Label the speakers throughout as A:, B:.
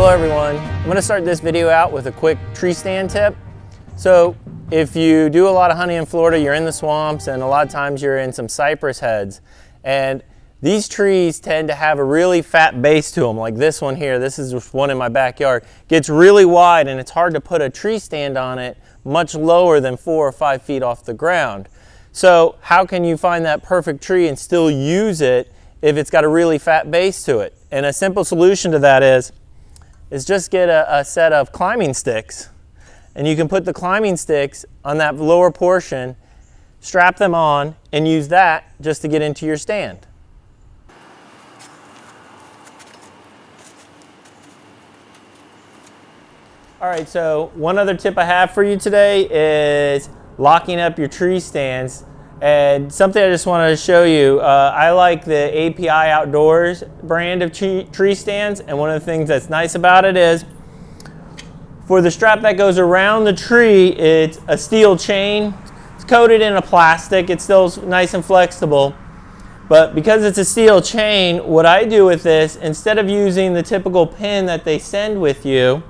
A: Hello everyone. I'm going to start this video out with a quick tree stand tip. So if you do a lot of hunting in Florida, you're in the swamps and a lot of times you're in some cypress heads. And these trees tend to have a really fat base to them, like this one here. This is just one in my backyard. Gets really wide and it's hard to put a tree stand on it much lower than 4 or 5 feet off the ground. So how can you find that perfect tree and still use it if it's got a really fat base to it? And a simple solution to that is just get a set of climbing sticks, and you can put the climbing sticks on that lower portion, strap them on, and use that just to get into your stand. All right, so one other tip I have for you today is locking up your tree stands. And something I just wanted to show you, I like the API Outdoors brand of tree stands, and one of the things that's nice about it is for the strap that goes around the tree, it's a steel chain. It's coated in a plastic. It's still nice and flexible, but because it's a steel chain, what I do with this, instead of using the typical pin that they send with you,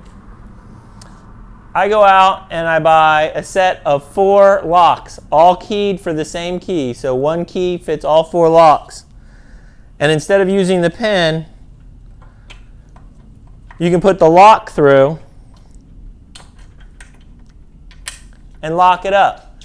A: I go out and I buy a set of 4 locks, all keyed for the same key. So one key fits all 4 locks. And instead of using the pin, you can put the lock through and lock it up.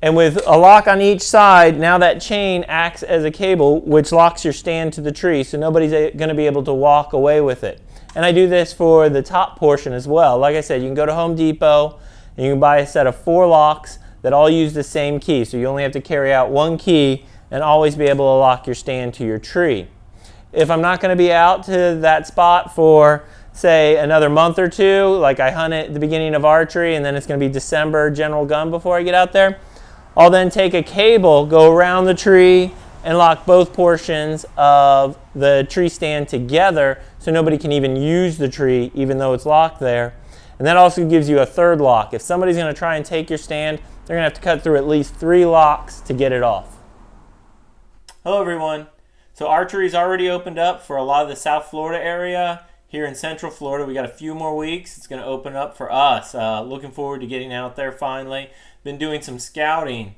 A: And with a lock on each side, now that chain acts as a cable which locks your stand to the tree, so nobody's going to be able to walk away with it. And I do this for the top portion as well. Like I said, you can go to Home Depot and you can buy a set of 4 locks that all use the same key. So you only have to carry out one key and always be able to lock your stand to your tree. If I'm not going to be out to that spot for, say, another month or 2, like I hunt at the beginning of archery and then it's going to be December general gun before I get out there, I'll then take a cable, go around the tree, and lock both portions of the tree stand together so nobody can even use the tree even though it's locked there. And that also gives you a third lock. If somebody's going to try and take your stand, they're going to have to cut through at least 3 locks to get it off. Hello everyone. So archery's already opened up for a lot of the South Florida area. Here in Central Florida, we got a few more weeks. It's going to open up for us. Looking forward to getting out there finally. Been doing some scouting.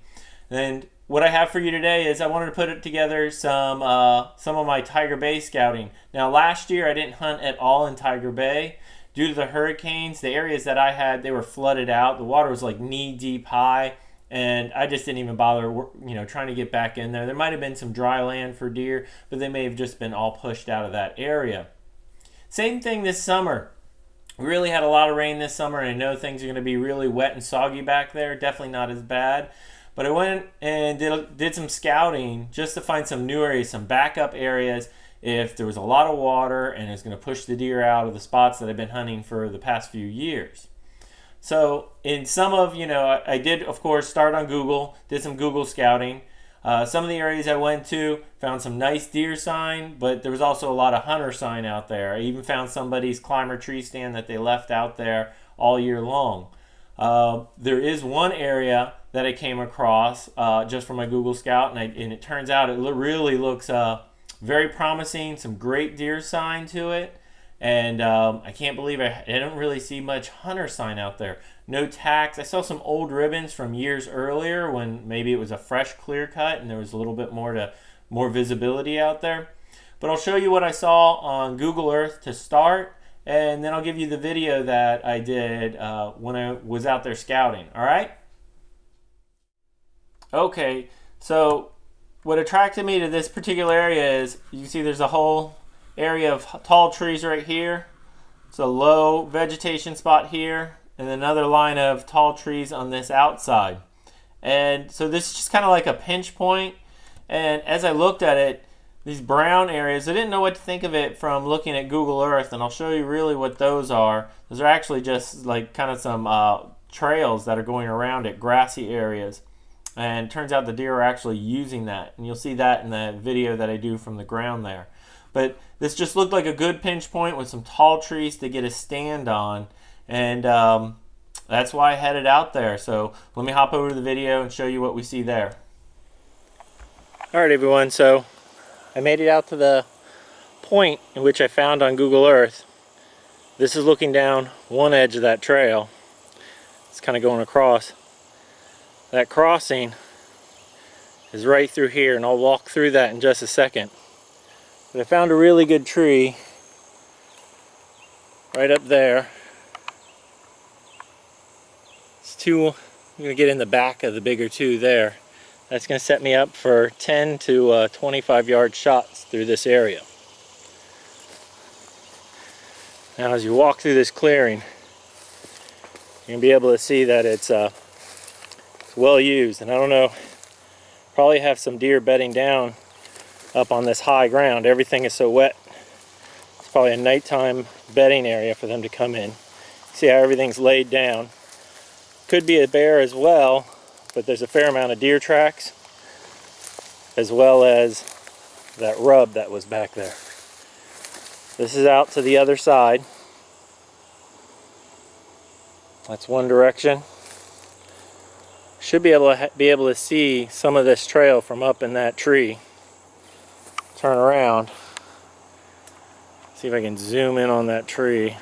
A: And what I have for you today is I wanted to put together some of my Tiger Bay scouting. Now last year I didn't hunt at all in Tiger Bay. Due to the hurricanes, the areas that I had, they were flooded out. The water was like knee deep high, and I just didn't even bother trying to get back in there. There might have been some dry land for deer, but they may have just been all pushed out of that area. Same thing this summer. We really had a lot of rain this summer, and I know things are going to be really wet and soggy back there. Definitely not as bad. But I went and did some scouting just to find some new areas, some backup areas if there was a lot of water and it's going to push the deer out of the spots that I've been hunting for the past few years. So in some of, I did, of course, start on Google, did some Google scouting. Some of the areas I went to found some nice deer sign, but there was also a lot of hunter sign out there. I even found somebody's climber tree stand that they left out there all year long. There is one area that I came across just from my Google Scout, and it turns out it really looks very promising, some great deer sign to it, and I can't believe I don't really see much hunter sign out there. No tacks. I saw some old ribbons from years earlier when maybe it was a fresh clear cut and there was a little bit more visibility out there. But I'll show you what I saw on Google Earth to start, and then I'll give you the video that I did when I was out there scouting. All right? Okay, so what attracted me to this particular area is, you can see there's a whole area of tall trees right here. It's a low vegetation spot here, and another line of tall trees on this outside. And so this is just kind of like a pinch point. And as I looked at it, these brown areas, I didn't know what to think of it from looking at Google Earth, and I'll show you really what those are. Those are actually just like kind of some trails that are going around it, grassy areas. And it turns out the deer are actually using that, and you'll see that in the video that I do from the ground there. But this just looked like a good pinch point with some tall trees to get a stand on, and that's why I headed out there. So let me hop over to the video and show you what we see there. Alright everyone, so I made it out to the point in which I found on Google Earth. This is looking down one edge of that trail. It's kind of going across. That crossing is right through here, and I'll walk through that in just a second. But I found a really good tree right up there. It's two, I'm going to get in the back of the bigger two there. That's going to set me up for 10 to 25 yard shots through this area. Now as you walk through this clearing, you're going to be able to see that it's well used. And I don't know, probably have some deer bedding down up on this high ground. Everything is so wet. It's probably a nighttime bedding area for them to come in. See how everything's laid down. Could be a bear as well, but there's a fair amount of deer tracks, as well as that rub that was back there. This is out to the other side. That's one direction. Should be able to see some of this trail from up in that tree. Turn around. See if I can zoom in on that tree.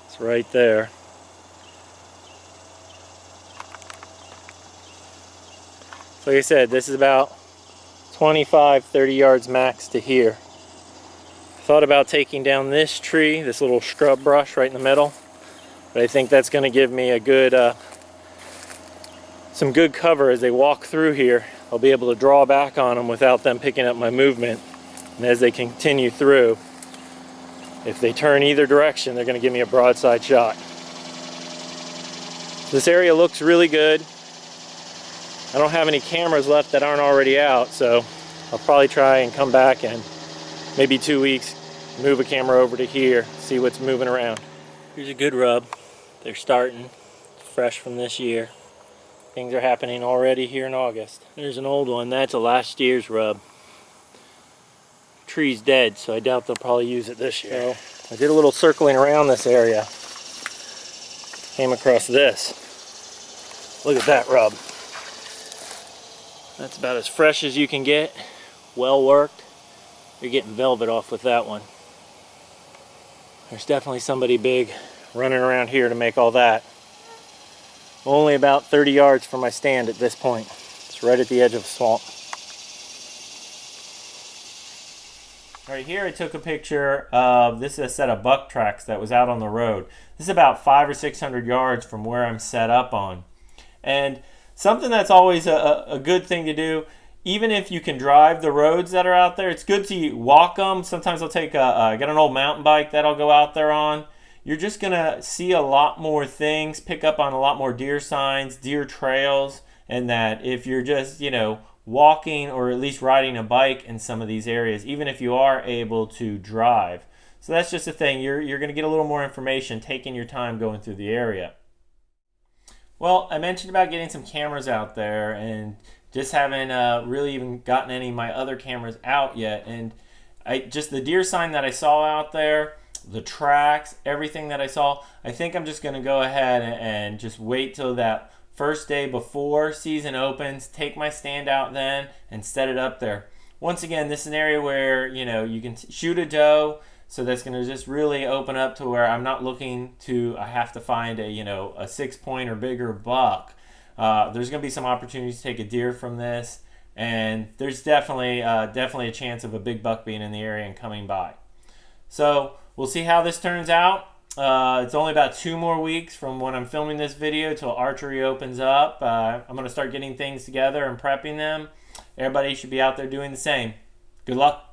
A: It's right there. So like I said, this is about 25-30 yards max to here. Thought about taking down this tree, this little scrub brush right in the middle, but I think that's going to give me a good, some good cover as they walk through here. I'll be able to draw back on them without them picking up my movement. And as they continue through, if they turn either direction, they're going to give me a broadside shot. This area looks really good. I don't have any cameras left that aren't already out, so I'll probably try and come back in maybe 2 weeks, move a camera over to here, see what's moving around. Here's a good rub. They're starting, fresh from this year. Things are happening already here in August. There's an old one. That's a last year's rub. Tree's dead, so I doubt they'll probably use it this year. So I did a little circling around this area. Came across this. Look at that rub. That's about as fresh as you can get. Well worked. You're getting velvet off with that one. There's definitely somebody big running around here to make all that. Only about 30 yards from my stand at this point. It's right at the edge of the swamp. Right here I took a picture of, this is a set of buck tracks that was out on the road. This is about 500 or 600 yards from where I'm set up on. And something that's always a good thing to do, even if you can drive the roads that are out there, it's good to walk them. Sometimes I'll take get an old mountain bike that I'll go out there on. You're just gonna see a lot more things, pick up on a lot more deer signs, deer trails, and that if you're just, you know, walking or at least riding a bike in some of these areas, even if you are able to drive. So that's just a thing. You're gonna get a little more information taking your time going through the area. Well, I mentioned about getting some cameras out there and just haven't really even gotten any of my other cameras out yet. And just the deer sign that I saw out there, the tracks, everything that I saw, I think I'm just going to go ahead and just wait till that first day before season opens, take my stand out then and set it up there. Once again, this is an area where, you know, you can shoot a doe, so that's going to just really open up to where I'm not looking to, I have to find a, you know, a 6-point or bigger buck. There's going to be some opportunities to take a deer from this, and there's definitely a chance of a big buck being in the area and coming by. So we'll see how this turns out. It's only about 2 more weeks from when I'm filming this video till archery opens up. I'm going to start getting things together and prepping them. Everybody should be out there doing the same. Good luck.